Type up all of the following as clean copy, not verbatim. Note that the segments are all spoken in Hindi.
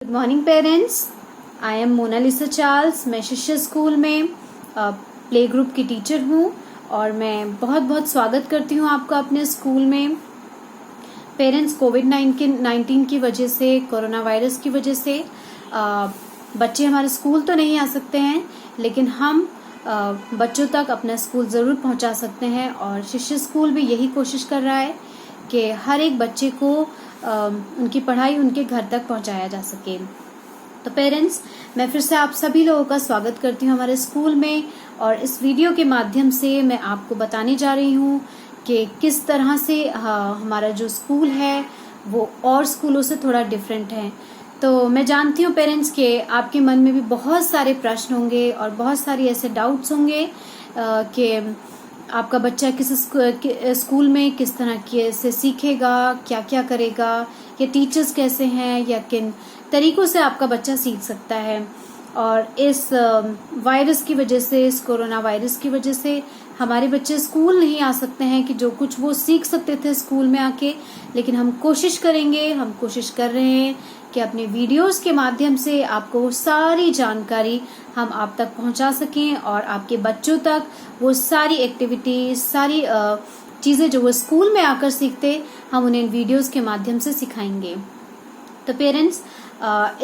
Good morning parents. I am Monalisa Charles. मैं शिष्य स्कूल में प्ले ग्रुप की टीचर हूँ और मैं बहुत बहुत स्वागत करती हूँ आपका अपने स्कूल में। पेरेंट्स, कोविड-19 की वजह से, कोरोना वायरस की वजह से बच्चे हमारे स्कूल तो नहीं आ सकते हैं, लेकिन हम बच्चों तक अपना स्कूल ज़रूर पहुँचा सकते हैं और शिष्य स्कूल भी यही कोशिश कर रहा है कि हर एक बच्चे को उनकी पढ़ाई उनके घर तक पहुंचाया जा सके। तो पेरेंट्स, मैं फिर से आप सभी लोगों का स्वागत करती हूं हमारे स्कूल में और इस वीडियो के माध्यम से मैं आपको बताने जा रही हूं कि किस तरह से हमारा जो स्कूल है वो और स्कूलों से थोड़ा डिफरेंट है। तो मैं जानती हूं पेरेंट्स कि आपके मन में भी बहुत सारे प्रश्न होंगे और बहुत सारी ऐसे डाउट्स होंगे कि आपका बच्चा किस स्कूल में किस तरह से सीखेगा, क्या क्या करेगा, या टीचर्स कैसे हैं, या किन तरीकों से आपका बच्चा सीख सकता है। और इस वायरस की वजह से, इस कोरोना वायरस की वजह से हमारे बच्चे स्कूल नहीं आ सकते हैं कि जो कुछ वो सीख सकते थे स्कूल में आके, लेकिन हम कोशिश करेंगे, हम कोशिश कर रहे हैं कि अपने वीडियोस के माध्यम से आपको वो सारी जानकारी हम आप तक पहुंचा सकें और आपके बच्चों तक वो सारी एक्टिविटीज, सारी चीज़ें जो वो स्कूल में आकर सीखते, हम उन्हें वीडियोस के माध्यम से सिखाएंगे। तो पेरेंट्स,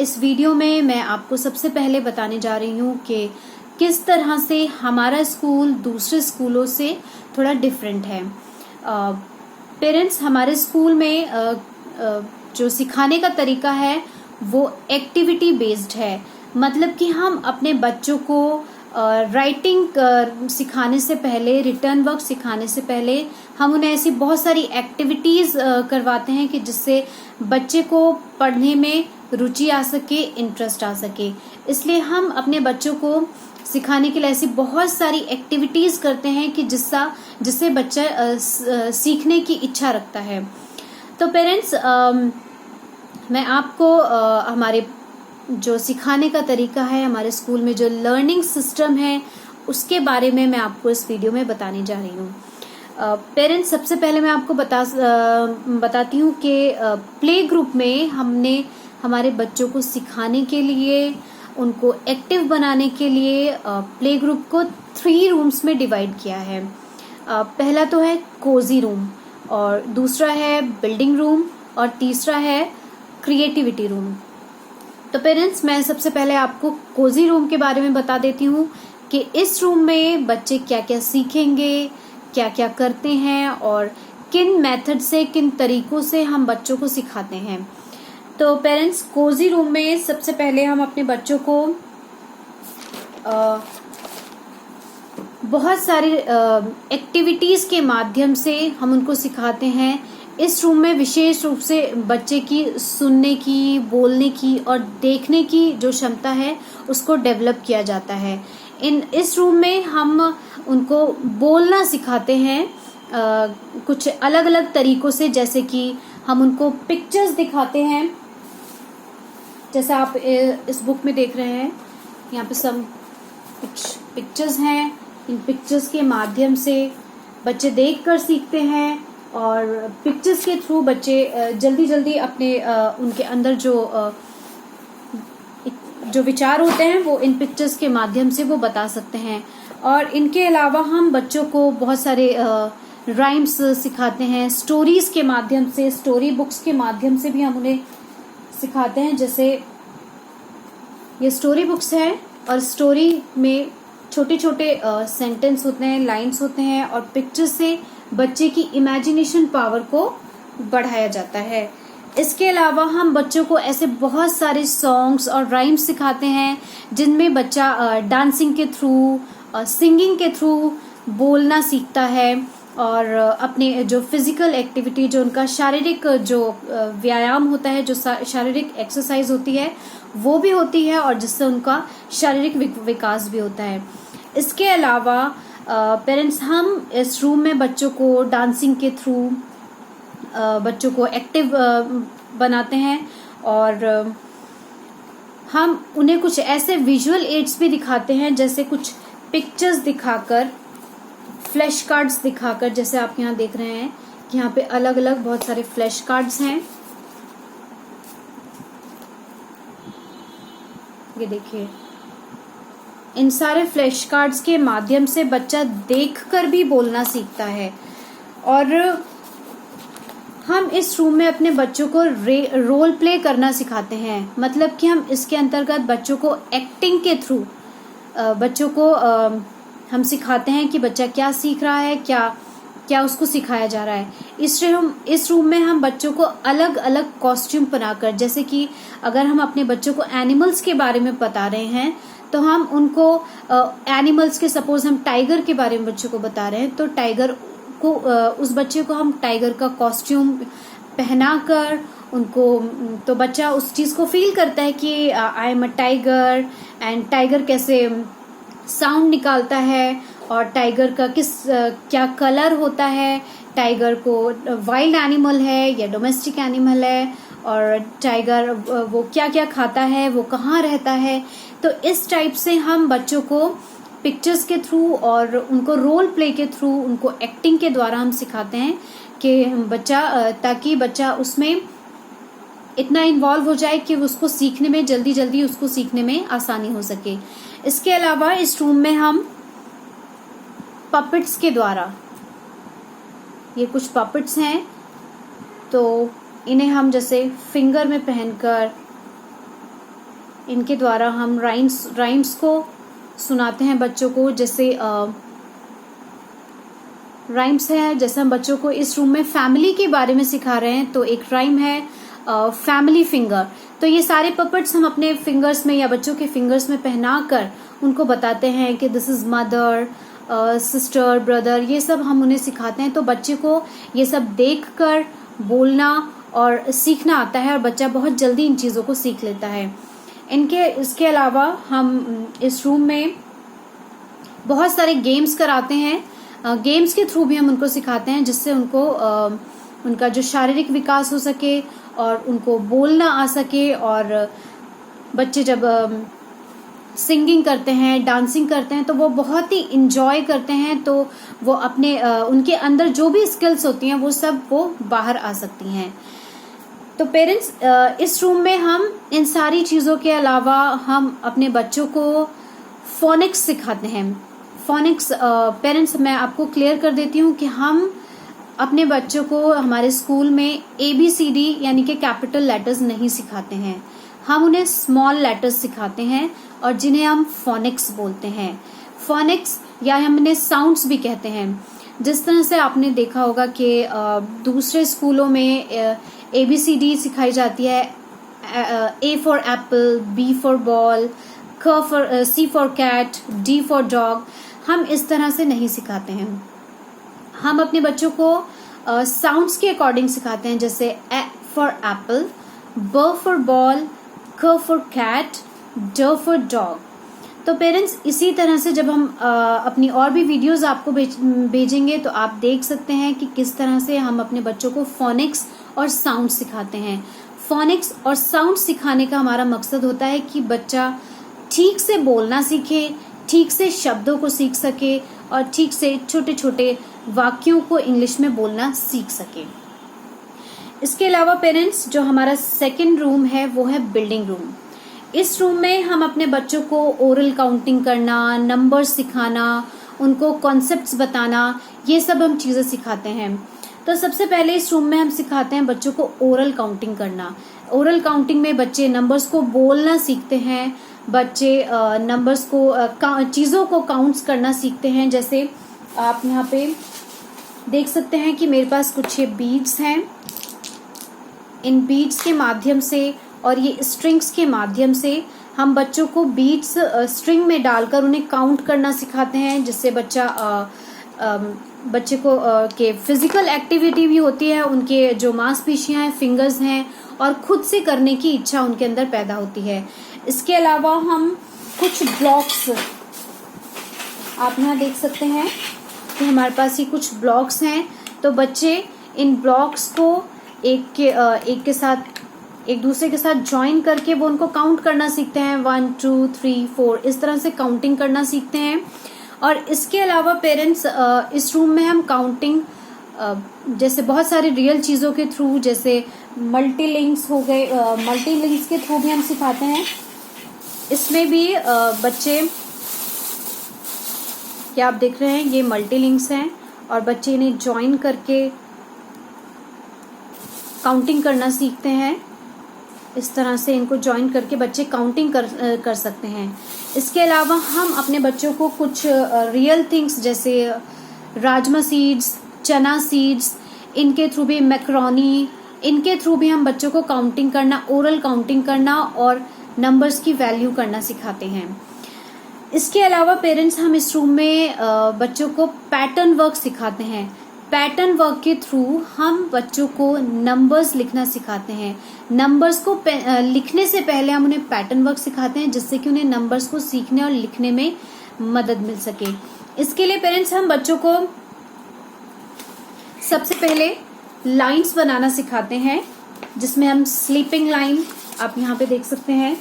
इस वीडियो में मैं आपको सबसे पहले बताने जा रही हूँ कि किस तरह से हमारा स्कूल दूसरे स्कूलों से थोड़ा डिफरेंट है। पेरेंट्स, हमारे स्कूल में जो सिखाने का तरीका है वो एक्टिविटी बेस्ड है। मतलब कि हम अपने बच्चों को राइटिंग सिखाने से पहले, रिटर्न वर्क सिखाने से पहले हम उन्हें ऐसी बहुत सारी एक्टिविटीज करवाते हैं कि जिससे बच्चे को पढ़ने में रुचि आ सके, इंटरेस्ट आ सके। इसलिए हम अपने बच्चों को सिखाने के लिए ऐसी बहुत सारी एक्टिविटीज करते हैं कि जिससे बच्चा सीखने की इच्छा रखता है। तो पेरेंट्स, मैं आपको हमारे जो सिखाने का तरीका है, हमारे स्कूल में जो लर्निंग सिस्टम है, उसके बारे में मैं आपको इस वीडियो में बताने जा रही हूँ। पेरेंट्स, सबसे पहले मैं आपको बताती हूँ कि प्ले ग्रुप में हमने हमारे बच्चों को सिखाने के लिए, उनको एक्टिव बनाने के लिए प्ले ग्रुप को 3 रूम्स में डिवाइड किया है। पहला तो है कोजी रूम, और दूसरा है बिल्डिंग रूम, और तीसरा है क्रिएटिविटी रूम। तो पेरेंट्स, मैं सबसे पहले आपको कोजी रूम के बारे में बता देती हूँ कि इस रूम में बच्चे क्या क्या सीखेंगे, क्या क्या करते हैं और किन मेथड से, किन तरीकों से हम बच्चों को सिखाते हैं। तो पेरेंट्स, कोजी रूम में सबसे पहले हम अपने बच्चों को बहुत सारी एक्टिविटीज के माध्यम से हम उनको सिखाते हैं। इस रूम में विशेष रूप से बच्चे की सुनने की, बोलने की और देखने की जो क्षमता है उसको डेवलप किया जाता है। इस रूम में हम उनको बोलना सिखाते हैं कुछ अलग अलग तरीकों से, जैसे कि हम उनको पिक्चर्स दिखाते हैं। जैसे आप इस बुक में देख रहे हैं, यहाँ पे कुछ पिक्चर्स हैं। इन पिक्चर्स के माध्यम से बच्चे देखकर सीखते हैं और पिक्चर्स के थ्रू बच्चे जल्दी जल्दी अपने उनके अंदर जो विचार होते हैं वो इन पिक्चर्स के माध्यम से वो बता सकते हैं। और इनके अलावा हम बच्चों को बहुत सारे राइम्स सिखाते हैं, स्टोरीज के माध्यम से, स्टोरी बुक्स के माध्यम से भी हम उन्हें सिखाते हैं। जैसे ये स्टोरी बुक्स हैं और स्टोरी में छोटे छोटे सेंटेंस होते हैं, लाइन्स होते हैं, और पिक्चर से बच्चे की इमेजिनेशन पावर को बढ़ाया जाता है। इसके अलावा हम बच्चों को ऐसे बहुत सारे सॉन्ग्स और राइम्स सिखाते हैं जिनमें बच्चा डांसिंग के थ्रू, सिंगिंग के थ्रू बोलना सीखता है और अपने जो फिजिकल एक्टिविटी, जो उनका शारीरिक जो व्यायाम होता है, जो शारीरिक एक्सरसाइज होती है, वो भी होती है और जिससे उनका शारीरिक विकास भी होता है। इसके अलावा पेरेंट्स, हम इस रूम में बच्चों को डांसिंग के थ्रू बच्चों को एक्टिव बनाते हैं और हम उन्हें कुछ ऐसे विजुअल एड्स भी दिखाते हैं, जैसे कुछ पिक्चर्स दिखाकर, फ्लैश कार्ड्स दिखाकर। जैसे आप यहाँ देख रहे हैं कि यहाँ पे अलग अलग बहुत सारे फ्लैश कार्ड्स हैं। ये देखिए, इन सारे फ्लैश कार्ड्स के माध्यम से बच्चा देखकर भी बोलना सीखता है। और हम इस रूम में अपने बच्चों को रोल प्ले करना सिखाते हैं। मतलब कि हम इसके अंतर्गत बच्चों को एक्टिंग के थ्रू बच्चों को हम सिखाते हैं कि बच्चा क्या सीख रहा है, क्या उसको सिखाया जा रहा है। इस रूम में हम बच्चों को अलग अलग कॉस्ट्यूम बनाकर, जैसे कि अगर हम अपने बच्चों को एनिमल्स के बारे में बता रहे हैं तो हम उनको एनिमल्स के, सपोज हम टाइगर के बारे में बच्चों को बता रहे हैं तो टाइगर को उस बच्चे को हम टाइगर का कॉस्ट्यूम पहनाकर उनको, तो बच्चा उस चीज को फील करता है कि I am a tiger, and tiger कैसे साउंड निकालता है और टाइगर का क्या कलर होता है, टाइगर को वाइल्ड एनिमल है या डोमेस्टिक एनिमल है, और टाइगर वो क्या क्या खाता है, वो कहाँ रहता है। तो इस टाइप से हम बच्चों को पिक्चर्स के थ्रू और उनको रोल प्ले के थ्रू, उनको एक्टिंग के द्वारा हम सिखाते हैं कि ताकि बच्चा उसमें इतना इन्वॉल्व हो जाए कि उसको सीखने में जल्दी उसको सीखने में आसानी हो सके। इसके अलावा इस रूम में हम पपेट्स के द्वारा, ये कुछ पपेट्स हैं तो इन्हें हम जैसे फिंगर में पहनकर इनके द्वारा हम राइम्स को सुनाते हैं बच्चों को। जैसे राइम्स है, जैसे हम बच्चों को इस रूम में फैमिली के बारे में सिखा रहे हैं तो एक राइम है फैमिली फिंगर। तो ये सारे पपेट्स हम अपने फिंगर्स में या बच्चों के फिंगर्स में पहनाकर उनको बताते हैं कि this is mother, sister, brother, ये सब हम उन्हें सिखाते हैं। तो बच्चे को ये सब देखकर बोलना और सीखना आता है और बच्चा बहुत जल्दी इन चीज़ों को सीख लेता है। इसके अलावा हम इस रूम में बहुत सारे गेम्स कराते हैं। गेम्स के थ्रू भी हम उनको सिखाते हैं जिससे उनको उनका जो शारीरिक विकास हो सके और उनको बोलना आ सके। और बच्चे जब सिंगिंग करते हैं, डांसिंग करते हैं तो वो बहुत ही इंजॉय करते हैं, तो वो अपने उनके अंदर जो भी स्किल्स होती हैं वो सब वो बाहर आ सकती हैं। तो पेरेंट्स, इस रूम में हम इन सारी चीज़ों के अलावा हम अपने बच्चों को फोनिक्स सिखाते हैं। फोनिक्स, पेरेंट्स मैं आपको क्लियर कर देती हूँ कि हम अपने बच्चों को हमारे स्कूल में ABCD यानी कि कैपिटल लेटर्स नहीं सिखाते हैं। हम उन्हें स्मॉल लेटर्स सिखाते हैं और जिन्हें हम फोनिक्स बोलते हैं। फोनिक्स या हम इन्हें साउंड्स भी कहते हैं। जिस तरह से आपने देखा होगा कि दूसरे स्कूलों में ABCD सिखाई जाती है, A for apple, B for ball, C for cat, D for dog. हम इस तरह से नहीं सिखाते हैं। हम अपने बच्चों को साउंड्स के अकॉर्डिंग सिखाते हैं, जैसे A for apple, B for ball, C for cat, D for dog. तो पेरेंट्स, इसी तरह से जब हम अपनी और भी वीडियोस आपको भेजेंगे तो आप देख सकते हैं कि किस तरह से हम अपने बच्चों को फोनिक्स और साउंड सिखाते हैं। फोनिक्स और साउंड सिखाने का हमारा मकसद होता है कि बच्चा ठीक से बोलना सीखे, ठीक से शब्दों को सीख सके और ठीक से छोटे छोटे वाक्यों को इंग्लिश में बोलना सीख सके। इसके अलावा पेरेंट्स, जो हमारा सेकेंड रूम है वो है बिल्डिंग रूम। इस रूम में हम अपने बच्चों को ओरल काउंटिंग करना, नंबर सिखाना, उनको कॉन्सेप्ट्स बताना, ये सब हम चीज़ें सिखाते हैं। तो सबसे पहले इस रूम में हम सिखाते हैं बच्चों को ओरल काउंटिंग करना। ओरल काउंटिंग में बच्चे नंबर्स को बोलना सीखते हैं, बच्चे नंबर्स को, चीज़ों को काउंट्स करना सीखते हैं। जैसे आप यहाँ पे देख सकते हैं कि मेरे पास कुछ ये बीड्स हैं। इन बीड्स के माध्यम से और ये स्ट्रिंग्स के माध्यम से हम बच्चों को बीड्स स्ट्रिंग में डालकर उन्हें काउंट करना सिखाते हैं, जिससे बच्चे को के फिजिकल एक्टिविटी भी होती है, उनके जो मांसपेशियां हैं, फिंगर्स हैं, और खुद से करने की इच्छा उनके अंदर पैदा होती है। इसके अलावा हम कुछ ब्लॉक्स, आप यहाँ देख सकते हैं कि हमारे पास ये कुछ ब्लॉक्स हैं। तो बच्चे इन ब्लॉक्स को एक दूसरे के साथ ज्वाइन करके वो उनको काउंट करना सीखते हैं। 1 2 3 4 इस तरह से काउंटिंग करना सीखते हैं। और इसके अलावा पेरेंट्स, इस रूम में हम काउंटिंग जैसे बहुत सारी रियल चीज़ों के थ्रू, जैसे मल्टीलिंक्स हो गए, मल्टीलिंक्स के थ्रू भी हम सिखाते हैं। इसमें भी बच्चे, क्या आप देख रहे हैं, ये मल्टी लिंक्स हैं और बच्चे इन्हें ज्वाइन करके काउंटिंग करना सीखते हैं। इस तरह से इनको ज्वाइन करके बच्चे काउंटिंग कर सकते हैं। इसके अलावा हम अपने बच्चों को कुछ रियल थिंग्स जैसे राजमा सीड्स, चना सीड्स, इनके थ्रू भी, मैक्रोनी, इनके थ्रू भी हम बच्चों को काउंटिंग करना, ओरल काउंटिंग करना और नंबर्स की वैल्यू करना सिखाते हैं। इसके अलावा पेरेंट्स, हम इस रूम में बच्चों को पैटर्न वर्क सिखाते हैं। पैटर्न वर्क के थ्रू हम बच्चों को नंबर्स लिखना सिखाते हैं। नंबर्स को लिखने से पहले हम उन्हें पैटर्न वर्क सिखाते हैं, जिससे कि उन्हें नंबर्स को सीखने और लिखने में मदद मिल सके। इसके लिए पेरेंट्स, हम बच्चों को सबसे पहले लाइंस बनाना सिखाते हैं, जिसमें हम स्लीपिंग लाइन, आप यहाँ पे देख सकते हैं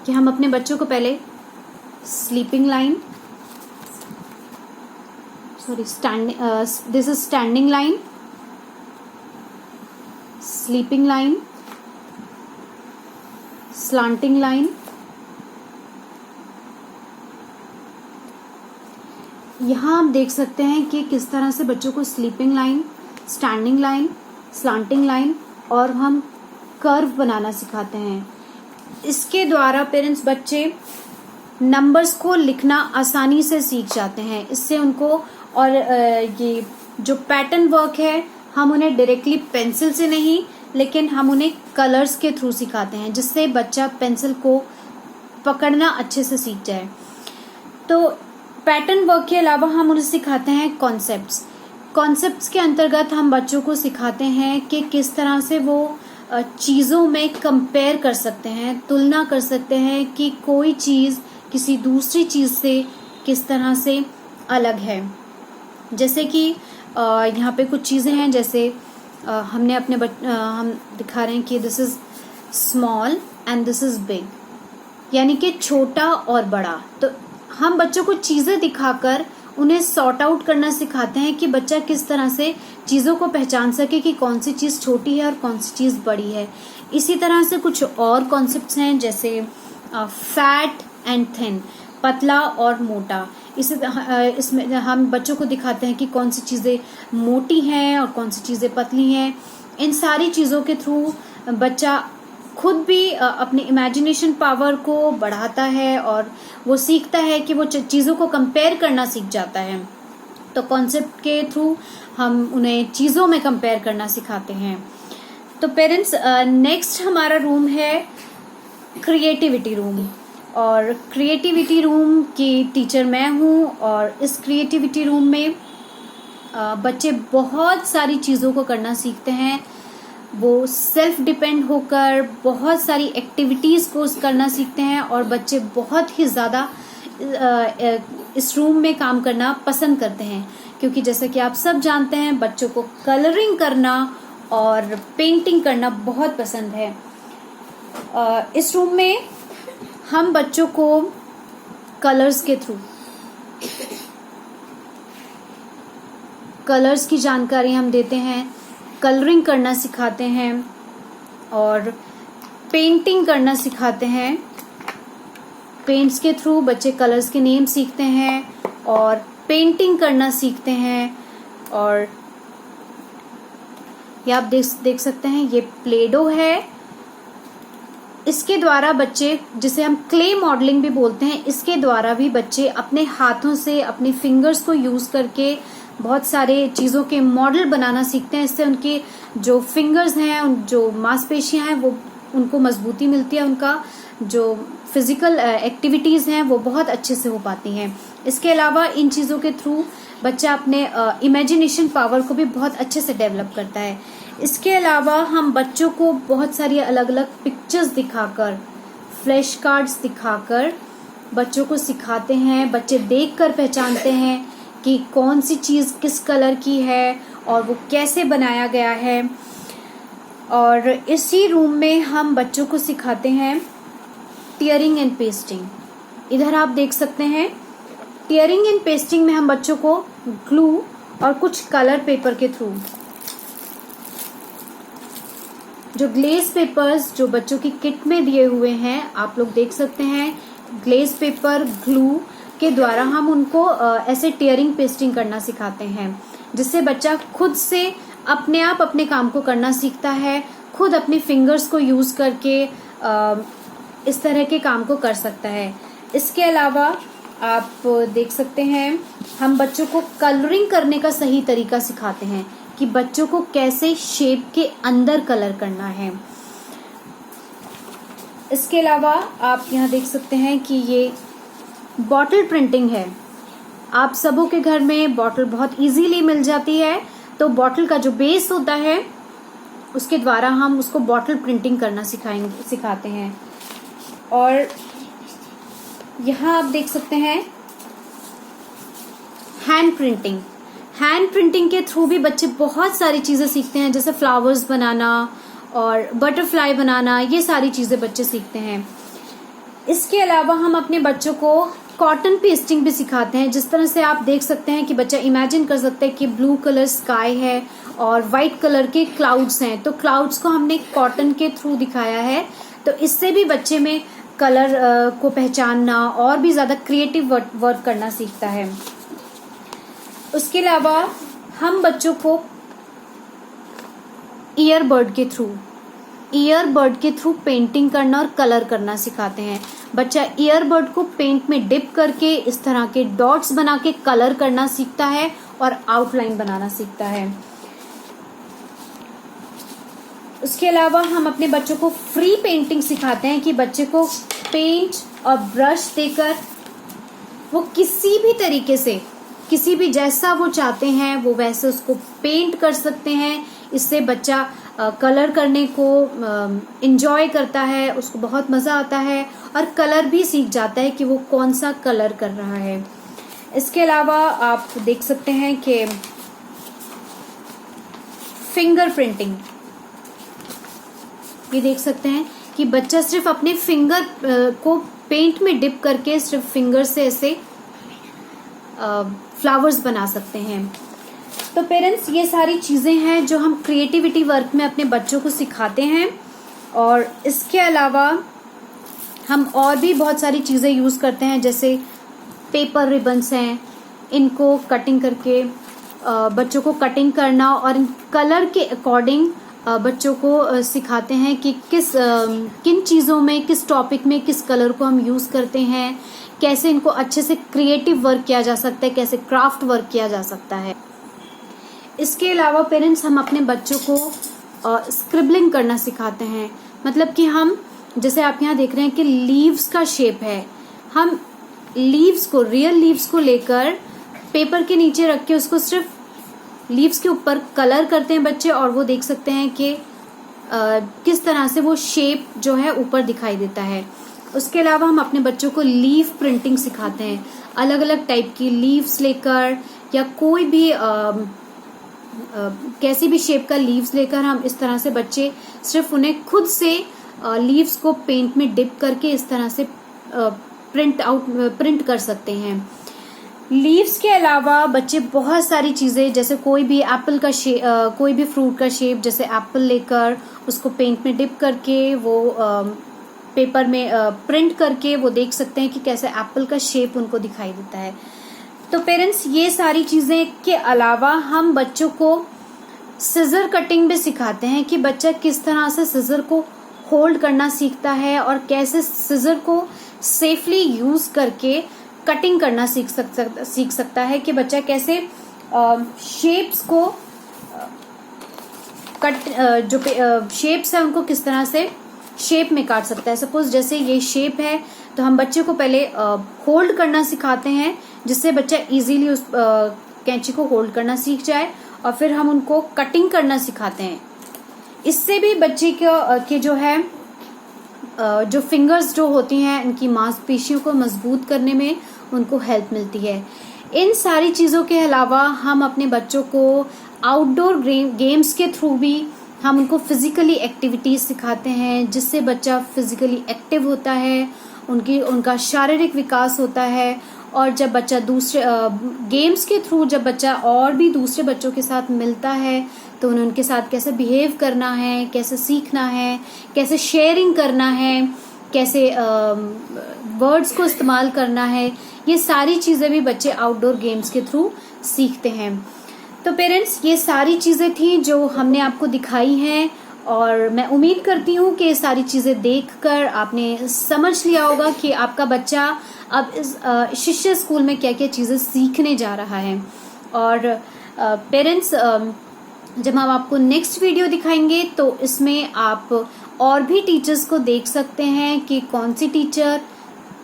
कि हम अपने बच्चों को पहले sleeping line, this is standing line, sleeping line, slanting line। यहाँ आप देख सकते हैं कि किस तरह से बच्चों को sleeping line, standing line, slanting line और हम कर्व बनाना सिखाते हैं। इसके द्वारा पेरेंट्स, बच्चे नंबर्स को लिखना आसानी से सीख जाते हैं। इससे उनको, और ये जो पैटर्न वर्क है, हम उन्हें डायरेक्टली पेंसिल से नहीं, लेकिन हम उन्हें कलर्स के थ्रू सिखाते हैं, जिससे बच्चा पेंसिल को पकड़ना अच्छे से सीख जाए। तो पैटर्न वर्क के अलावा हम उन्हें सिखाते हैं कॉन्सेप्ट्स। कॉन्सेप्ट्स के अंतर्गत हम बच्चों को सिखाते हैं कि किस तरह से वो चीज़ों में कंपेयर कर सकते हैं, तुलना कर सकते हैं कि कोई चीज़ किसी दूसरी चीज़ से किस तरह से अलग है। जैसे कि यहाँ पे कुछ चीज़ें हैं, जैसे हमने हम दिखा रहे हैं कि this is small and this is big, यानी कि छोटा और बड़ा। तो हम बच्चों को चीज़ें दिखाकर उन्हें सॉर्ट आउट करना सिखाते हैं कि बच्चा किस तरह से चीज़ों को पहचान सके कि कौन सी चीज़ छोटी है और कौन सी चीज़ बड़ी है। इसी तरह से कुछ और कॉन्सेप्ट्स हैं, जैसे फैट एंड थिन, पतला और मोटा। इसमें हम बच्चों को दिखाते हैं कि कौन सी चीज़ें मोटी हैं और कौन सी चीज़ें पतली हैं। इन सारी चीज़ों के थ्रू बच्चा खुद भी अपनी इमेजिनेशन पावर को बढ़ाता है और वो सीखता है कि वो चीज़ों को कंपेयर करना सीख जाता है। तो कॉन्सेप्ट के थ्रू हम उन्हें चीज़ों में कंपेयर करना सिखाते हैं। तो पेरेंट्स, नेक्स्ट हमारा रूम है क्रिएटिविटी रूम, और क्रिएटिविटी रूम की टीचर मैं हूँ। और इस क्रिएटिविटी रूम में बच्चे बहुत सारी चीज़ों को करना सीखते हैं। वो सेल्फ डिपेंड होकर बहुत सारी एक्टिविटीज़ को करना सीखते हैं और बच्चे बहुत ही ज़्यादा इस रूम में काम करना पसंद करते हैं, क्योंकि जैसा कि आप सब जानते हैं, बच्चों को कलरिंग करना और पेंटिंग करना बहुत पसंद है। इस रूम में हम बच्चों को कलर्स के थ्रू कलर्स की जानकारी हम देते हैं, कलरिंग करना सिखाते हैं और पेंटिंग करना सिखाते हैं। पेंट्स के थ्रू बच्चे कलर्स के नेम सीखते हैं और पेंटिंग करना सीखते हैं। और ये आप देख सकते हैं, ये प्लेडो है। इसके द्वारा बच्चे, जिसे हम क्ले मॉडलिंग भी बोलते हैं, इसके द्वारा भी बच्चे अपने हाथों से, अपने फिंगर्स को यूज करके बहुत सारे चीज़ों के मॉडल बनाना सीखते हैं। इससे उनके जो फिंगर्स हैं, जो मांसपेशियां हैं, वो उनको मजबूती मिलती है। उनका जो फिजिकल एक्टिविटीज़ हैं वो बहुत अच्छे से हो पाती हैं। इसके अलावा इन चीज़ों के थ्रू बच्चा अपने इमेजिनेशन पावर को भी बहुत अच्छे से डेवलप करता है। इसके अलावा हम बच्चों को बहुत सारी अलग अलग पिक्चर्स दिखाकर, फ्लैश कार्ड्स दिखाकर बच्चों को सिखाते हैं। बच्चे देखकर पहचानते हैं कि कौन सी चीज़ किस कलर की है और वो कैसे बनाया गया है। और इसी रूम में हम बच्चों को सिखाते हैं टियरिंग एंड पेस्टिंग। इधर आप देख सकते हैं, टियरिंग एंड पेस्टिंग में हम बच्चों को ग्लू और कुछ कलर पेपर के थ्रू, जो ग्लेज पेपर्स जो बच्चों की किट में दिए हुए हैं, आप लोग देख सकते हैं ग्लेज पेपर ग्लू के द्वारा हम उनको ऐसे टीयरिंग पेस्टिंग करना सिखाते हैं, जिससे बच्चा खुद से अपने आप अपने काम को करना सीखता है, खुद अपने फिंगर्स को यूज करके इस तरह के काम को कर सकता है। इसके अलावा आप देख सकते हैं हम बच्चों को कलरिंग करने का सही तरीका सिखाते हैं कि बच्चों को कैसे शेप के अंदर कलर करना है। इसके अलावा आप यहाँ देख सकते हैं कि ये बॉटल प्रिंटिंग है। आप सबों के घर में बॉटल बहुत इजीली मिल जाती है, तो बॉटल का जो बेस होता है उसके द्वारा हम उसको बॉटल प्रिंटिंग करना सिखाते हैं। और यहाँ आप देख सकते हैं हैंड प्रिंटिंग। हैंड प्रिंटिंग के थ्रू भी बच्चे बहुत सारी चीज़ें सीखते हैं, जैसे फ्लावर्स बनाना और बटरफ्लाई बनाना, ये सारी चीज़ें बच्चे सीखते हैं। इसके अलावा हम अपने बच्चों को कॉटन पेस्टिंग भी सिखाते हैं, जिस तरह से आप देख सकते हैं कि बच्चा इमेजिन कर सकता है कि ब्लू कलर स्काई है और वाइट कलर के क्लाउड्स हैं, तो क्लाउड्स को हमने कॉटन के थ्रू दिखाया है। तो इससे भी बच्चे में कलर को पहचानना और भी ज़्यादा क्रिएटिव वर्क करना सीखता है। उसके अलावा हम बच्चों को ईयरबड के थ्रू पेंटिंग करना और कलर करना सिखाते हैं। बच्चा ईयरबड को पेंट में डिप करके इस तरह के डॉट्स बना के कलर करना सीखता है और आउटलाइन बनाना सीखता है। उसके अलावा हम अपने बच्चों को फ्री पेंटिंग सिखाते हैं कि बच्चे को पेंट और ब्रश देकर वो किसी भी तरीके से, किसी भी जैसा वो चाहते हैं वो वैसे उसको पेंट कर सकते हैं। इससे बच्चा कलर करने को एंजॉय करता है, उसको बहुत मज़ा आता है और कलर भी सीख जाता है कि वो कौन सा कलर कर रहा है। इसके अलावा आप देख सकते हैं कि फिंगर प्रिंटिंग, ये देख सकते हैं कि बच्चा सिर्फ अपने फिंगर को पेंट में डिप करके सिर्फ फिंगर से ऐसे फ्लावर्स बना सकते हैं। तो पेरेंट्स, ये सारी चीज़ें हैं जो हम क्रिएटिविटी वर्क में अपने बच्चों को सिखाते हैं। और इसके अलावा हम और भी बहुत सारी चीज़ें यूज़ करते हैं, जैसे पेपर रिबन्स हैं, इनको कटिंग करके बच्चों को कटिंग करना और कलर के अकॉर्डिंग बच्चों को सिखाते हैं कि किन चीज़ों में, किस टॉपिक में किस कलर को हम यूज़ करते हैं, कैसे इनको अच्छे से क्रिएटिव वर्क किया जा सकता है, कैसे क्राफ्ट वर्क किया जा सकता है। इसके अलावा पेरेंट्स, हम अपने बच्चों को स्क्रिबलिंग करना सिखाते हैं। मतलब कि हम, जैसे आप यहाँ देख रहे हैं कि लीव्स का शेप है, हम लीव्स को, रियल लीव्स को लेकर पेपर के नीचे रख के उसको सिर्फ लीव्स के ऊपर कलर करते हैं बच्चे, और वो देख सकते हैं कि किस तरह से वो शेप जो है ऊपर दिखाई देता है। उसके अलावा हम अपने बच्चों को लीव प्रिंटिंग सिखाते हैं, अलग अलग टाइप की लीव्स लेकर या कोई भी कैसी भी शेप का लीव्स लेकर हम इस तरह से बच्चे सिर्फ उन्हें खुद से लीव्स को पेंट में डिप करके इस तरह से प्रिंट कर सकते हैं। लीव्स के अलावा बच्चे बहुत सारी चीज़ें, जैसे कोई भी एप्पल का कोई भी फ्रूट का शेप, जैसे एप्पल लेकर उसको पेंट में डिप करके वो पेपर में प्रिंट करके वो देख सकते हैं कि कैसे एप्पल का शेप उनको दिखाई देता है। तो पेरेंट्स, ये सारी चीज़ें के अलावा हम बच्चों को सिजर कटिंग भी सिखाते हैं कि बच्चा किस तरह से सिजर को होल्ड करना सीखता है और कैसे सिजर को सेफली यूज़ करके कटिंग करना सीख सकता है, कि बच्चा कैसे शेप्स को जो शेप्स है उनको किस तरह से शेप में काट सकता है। सपोज जैसे ये शेप है, तो हम बच्चे को पहले होल्ड करना सिखाते हैं, जिससे बच्चा इजीली उस कैंची को होल्ड करना सीख जाए, और फिर हम उनको कटिंग करना सिखाते हैं। इससे भी बच्चे के जो है जो फिंगर्स जो होती हैं, इनकी मांसपेशियों को मजबूत करने में उनको हेल्प मिलती है। इन सारी चीज़ों के अलावा हम अपने बच्चों को आउटडोर गेम्स के थ्रू भी हम उनको फिजिकली एक्टिविटीज सिखाते हैं, जिससे बच्चा फिजिकली एक्टिव होता है, उनका शारीरिक विकास होता है। और जब बच्चा दूसरे गेम्स के थ्रू जब बच्चा और भी दूसरे बच्चों के साथ मिलता है, तो उन्हें उनके साथ कैसे बिहेव करना है, कैसे सीखना है, कैसे शेयरिंग करना है, कैसे वर्ड्स को इस्तेमाल करना है, ये सारी चीज़ें भी बच्चे आउटडोर गेम्स के थ्रू सीखते हैं। तो पेरेंट्स, ये सारी चीज़ें थी जो हमने आपको दिखाई हैं, और मैं उम्मीद करती हूँ कि ये सारी चीज़ें देखकर आपने समझ लिया होगा कि आपका बच्चा अब इस शिष्य स्कूल में क्या क्या चीज़ें सीखने जा रहा है। और पेरेंट्स, जब हम आपको नेक्स्ट वीडियो दिखाएंगे तो इसमें आप और भी टीचर्स को देख सकते हैं कि कौन सी टीचर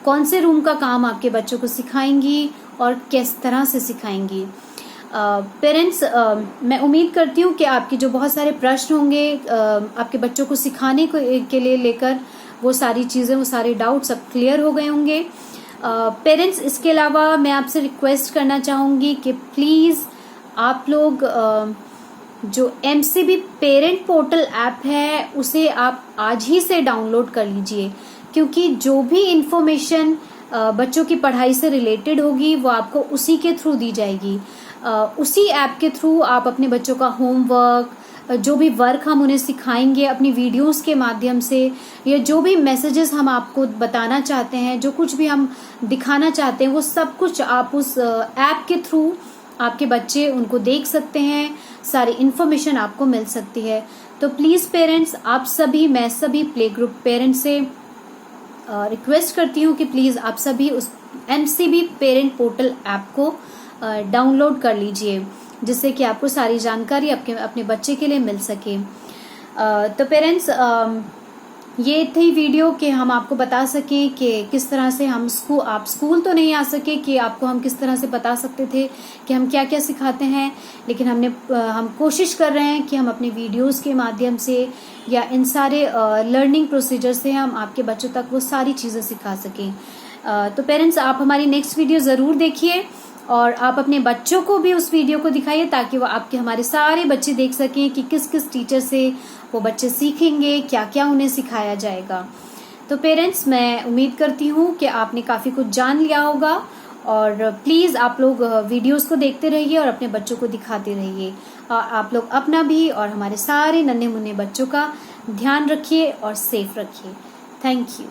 कौन से रूम का काम आपके बच्चों को सिखाएंगी और किस तरह से सिखाएंगी। पेरेंट्स, मैं उम्मीद करती हूँ कि आपके जो बहुत सारे प्रश्न होंगे आपके बच्चों को सिखाने के लिए लेकर, वो सारी चीज़ें, वो सारे डाउट्स सब क्लियर हो गए होंगे। पेरेंट्स, इसके अलावा मैं आपसे रिक्वेस्ट करना चाहूँगी कि प्लीज़ आप लोग जो MCB पेरेंट पोर्टल ऐप है उसे आप आज ही से डाउनलोड कर लीजिए, क्योंकि जो भी इंफॉर्मेशन बच्चों की पढ़ाई से रिलेटेड होगी वो आपको उसी के थ्रू दी जाएगी। उसी ऐप के थ्रू आप अपने बच्चों का होमवर्क, जो भी वर्क हम उन्हें सिखाएंगे अपनी वीडियोस के माध्यम से, या जो भी मैसेजेस हम आपको बताना चाहते हैं, जो कुछ भी हम दिखाना चाहते हैं, वो सब कुछ आप उस ऐप के थ्रू आपके बच्चे उनको देख सकते हैं, सारी इन्फॉर्मेशन आपको मिल सकती है। तो प्लीज़ पेरेंट्स, आप सभी, मैं सभी प्ले ग्रुप पेरेंट्स से रिक्वेस्ट करती हूँ कि प्लीज़ आप सभी उस MCB पेरेंट पोर्टल ऐप को डाउनलोड कर लीजिए, जिससे कि आपको सारी जानकारी अपने बच्चे के लिए मिल सके। तो पेरेंट्स, ये थी वीडियो कि हम आपको बता सकें कि किस तरह से आप स्कूल तो नहीं आ सके कि आपको हम किस तरह से बता सकते थे कि हम क्या क्या सिखाते हैं, लेकिन हम कोशिश कर रहे हैं कि हम अपने वीडियोस के माध्यम से या इन सारे लर्निंग प्रोसीजर से हम आपके बच्चों तक वो सारी चीज़ें सिखा सकें। तो पेरेंट्स, आप हमारी नेक्स्ट वीडियो ज़रूर देखिए और आप अपने बच्चों को भी उस वीडियो को दिखाइए, ताकि वो हमारे सारे बच्चे देख सकें कि किस किस टीचर से वो बच्चे सीखेंगे, क्या क्या उन्हें सिखाया जाएगा। तो पेरेंट्स, मैं उम्मीद करती हूँ कि आपने काफ़ी कुछ जान लिया होगा, और प्लीज़ आप लोग वीडियोस को देखते रहिए और अपने बच्चों को दिखाते रहिए। आप लोग अपना भी और हमारे सारे नन्हे मुन्ने बच्चों का ध्यान रखिए और सेफ रखिए। Thank you.